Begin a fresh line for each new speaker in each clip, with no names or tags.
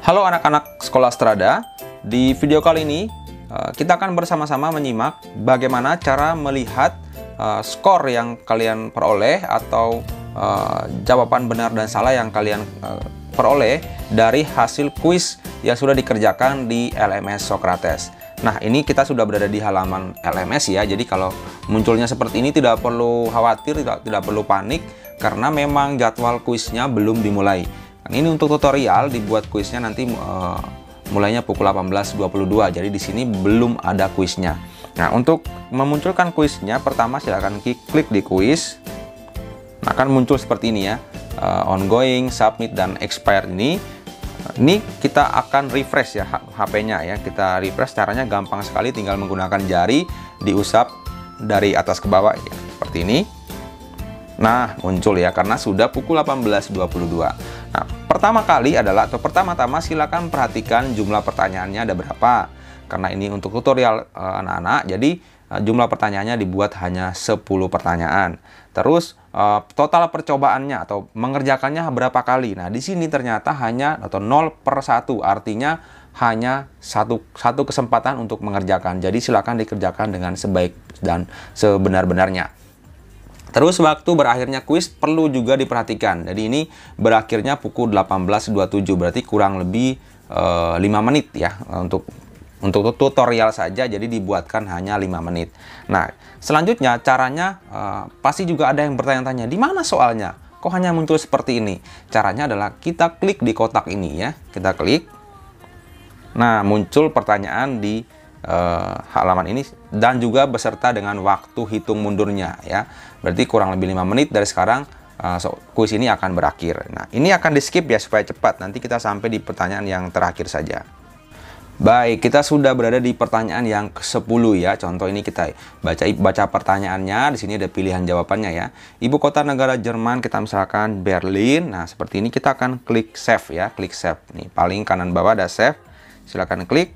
Halo anak-anak sekolah Strada, di video kali ini kita akan bersama-sama menyimak bagaimana cara melihat skor yang kalian peroleh atau jawaban benar dan salah yang kalian peroleh dari hasil kuis yang sudah dikerjakan di LMS Socrates. Nah, ini kita sudah berada di halaman LMS ya, jadi kalau munculnya seperti ini tidak perlu khawatir, tidak perlu panik, karena memang jadwal kuisnya belum dimulai. Ini untuk tutorial, dibuat kuisnya nanti mulainya pukul 18.22. Jadi di sini belum ada kuisnya. Nah, untuk memunculkan kuisnya, pertama silakan klik di kuis. Nah, akan muncul seperti ini ya. Ongoing, submit, dan expired ini. Ini kita akan refresh ya HP-nya ya. Kita refresh, caranya gampang sekali, tinggal menggunakan jari diusap dari atas ke bawah ya, seperti ini. Nah, muncul ya karena sudah pukul 18.22. Nah, pertama-tama silakan perhatikan jumlah pertanyaannya ada berapa. Karena ini untuk tutorial anak-anak, jadi jumlah pertanyaannya dibuat hanya 10 pertanyaan. Terus total percobaannya atau mengerjakannya berapa kali. Nah, di sini ternyata hanya atau 0/1, artinya hanya satu kesempatan untuk mengerjakan. Jadi silakan dikerjakan dengan sebaik dan sebenar-benarnya. Terus waktu berakhirnya kuis perlu juga diperhatikan. Jadi ini berakhirnya pukul 18.27, berarti kurang lebih 5 menit ya untuk tutorial saja, jadi dibuatkan hanya 5 menit. Nah, selanjutnya caranya pasti juga ada yang bertanya-tanya, di mana soalnya? Kok hanya muncul seperti ini? Caranya adalah kita klik di kotak ini ya, kita klik. Nah, muncul pertanyaan di halaman ini dan juga beserta dengan waktu hitung mundurnya ya. Berarti kurang lebih 5 menit dari sekarang kuis ini akan berakhir. Nah, ini akan di skip ya supaya cepat. Nanti kita sampai di pertanyaan yang terakhir saja. Baik, kita sudah berada di pertanyaan yang ke-10 ya. Contoh ini kita baca pertanyaannya. Di sini ada pilihan jawabannya ya. Ibu kota negara Jerman kita misalkan Berlin. Nah, seperti ini kita akan klik save ya, klik save. Nih, paling kanan bawah ada save. Silakan klik.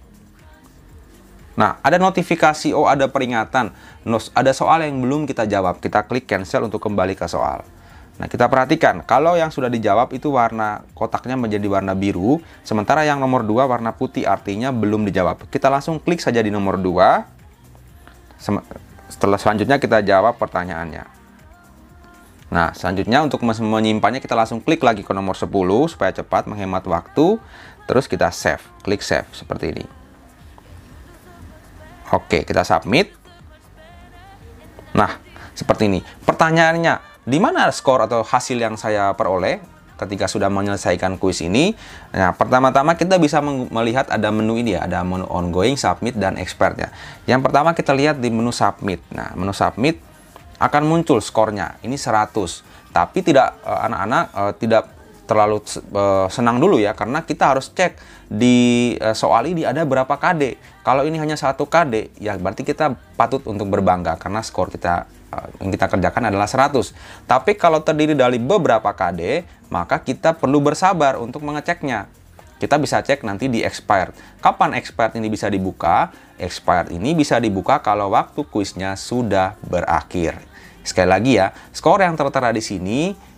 Nah, ada notifikasi, ada peringatan, ada soal yang belum kita jawab. Kita klik cancel untuk kembali ke soal. Nah, kita perhatikan, kalau yang sudah dijawab itu warna kotaknya menjadi warna biru, sementara yang nomor 2 warna putih, artinya belum dijawab. Kita langsung klik saja di nomor 2. Selanjutnya kita jawab pertanyaannya. Nah, selanjutnya untuk menyimpannya kita langsung klik lagi ke nomor 10 supaya cepat menghemat waktu. Terus kita save, klik save seperti ini. Oke, kita submit. Nah, seperti ini. Pertanyaannya, di mana skor atau hasil yang saya peroleh ketika sudah menyelesaikan kuis ini? Nah, pertama-tama kita bisa melihat ada menu ini ya, ada menu ongoing, submit, dan expert ya. Yang pertama kita lihat di menu submit. Nah, menu submit akan muncul skornya. Ini 100. Tapi tidak anak-anak tidak terlalu senang dulu ya, karena kita harus cek di soal ini ada berapa KD. Kalau ini hanya 1 KD ya berarti kita patut untuk berbangga karena skor kita yang kita kerjakan adalah 100. Tapi kalau terdiri dari beberapa KD, maka kita perlu bersabar untuk mengeceknya. Kita bisa cek nanti di expired. Kapan expired ini bisa dibuka? Expired ini bisa dibuka kalau waktu kuisnya sudah berakhir. Sekali lagi ya, skor yang tertera di sini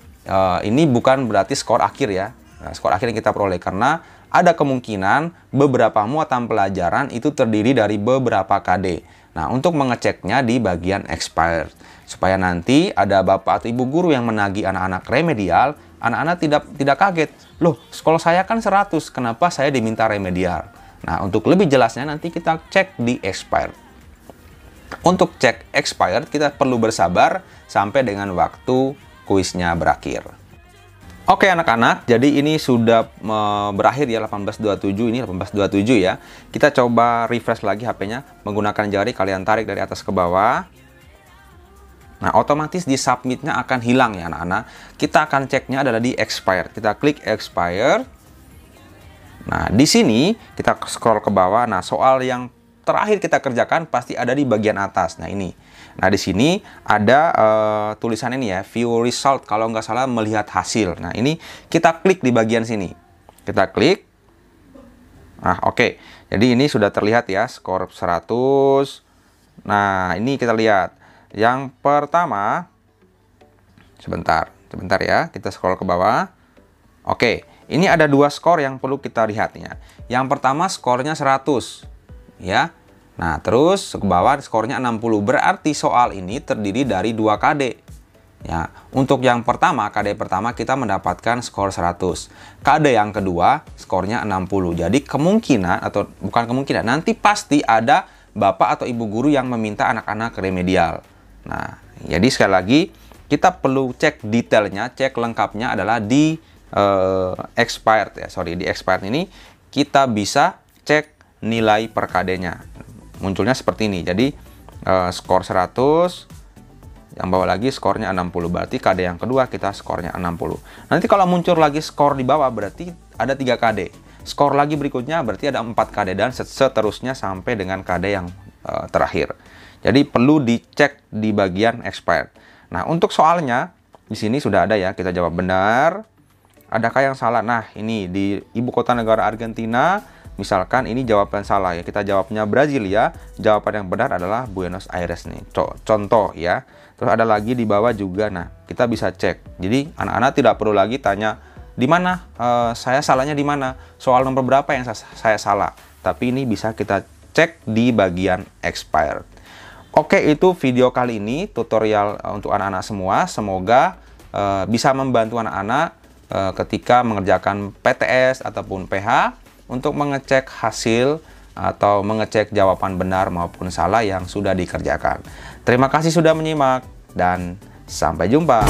ini bukan berarti skor akhir ya. Nah, skor akhir yang kita peroleh karena ada kemungkinan beberapa muatan pelajaran itu terdiri dari beberapa KD. Nah, untuk mengeceknya di bagian expired supaya nanti ada bapak atau ibu guru yang menagih anak-anak remedial, anak-anak tidak kaget. Loh, skor saya kan 100, kenapa saya diminta remedial? Nah, untuk lebih jelasnya nanti kita cek di expired. Untuk cek expired kita perlu bersabar sampai dengan waktu kuisnya berakhir. Oke anak-anak, jadi ini sudah berakhir ya 18.27, ini 18.27 ya. Kita coba refresh lagi HP-nya menggunakan jari, kalian tarik dari atas ke bawah. Nah, otomatis di submit-nya akan hilang ya anak-anak. Kita akan ceknya adalah di expired. Kita klik expired. Nah, di sini kita scroll ke bawah. Nah, soal yang terakhir kita kerjakan pasti ada di bagian atas. Nah, ini. Nah, di sini ada tulisan ini ya, view result, kalau nggak salah melihat hasil. Nah, ini kita klik di bagian sini. Kita klik. Nah, oke. Jadi ini sudah terlihat ya, skor 100. Nah, ini kita lihat. Yang pertama, sebentar ya, kita scroll ke bawah. Oke, Ini ada dua skor yang perlu kita lihatnya. Yang pertama skornya 100 ya. Nah, terus ke bawah skornya 60. Berarti soal ini terdiri dari 2 KD. Ya, untuk yang pertama, KD pertama kita mendapatkan skor 100. KD yang kedua skornya 60. Jadi kemungkinan atau bukan kemungkinan, nanti pasti ada bapak atau ibu guru yang meminta anak-anak remedial. Nah, jadi sekali lagi kita perlu cek detailnya, cek lengkapnya adalah di expired ya. Sorry, di expired ini kita bisa cek nilai per KD-nya. Munculnya seperti ini. Jadi skor 100, yang bawah lagi skornya 60. Berarti KD yang kedua kita skornya 60. Nanti kalau muncul lagi skor di bawah berarti ada 3 KD. Skor lagi berikutnya berarti ada 4 KD dan seterusnya sampai dengan KD yang terakhir. Jadi perlu dicek di bagian expired. Nah, untuk soalnya di sini sudah ada ya, kita jawab benar. Adakah yang salah? Nah, ini di ibu kota negara Argentina, misalkan ini jawaban salah ya. Kita jawabnya Brasilia, jawaban yang benar adalah Buenos Aires nih. Contoh ya. Terus ada lagi di bawah juga. Nah, kita bisa cek. Jadi anak-anak tidak perlu lagi tanya di mana saya salahnya di mana, soal nomor berapa yang saya salah. Tapi ini bisa kita cek di bagian expired. Oke, itu video kali ini tutorial untuk anak-anak semua. Semoga bisa membantu anak-anak ketika mengerjakan PTS ataupun PH untuk mengecek hasil atau mengecek jawaban benar maupun salah yang sudah dikerjakan. Terima kasih sudah menyimak dan sampai jumpa.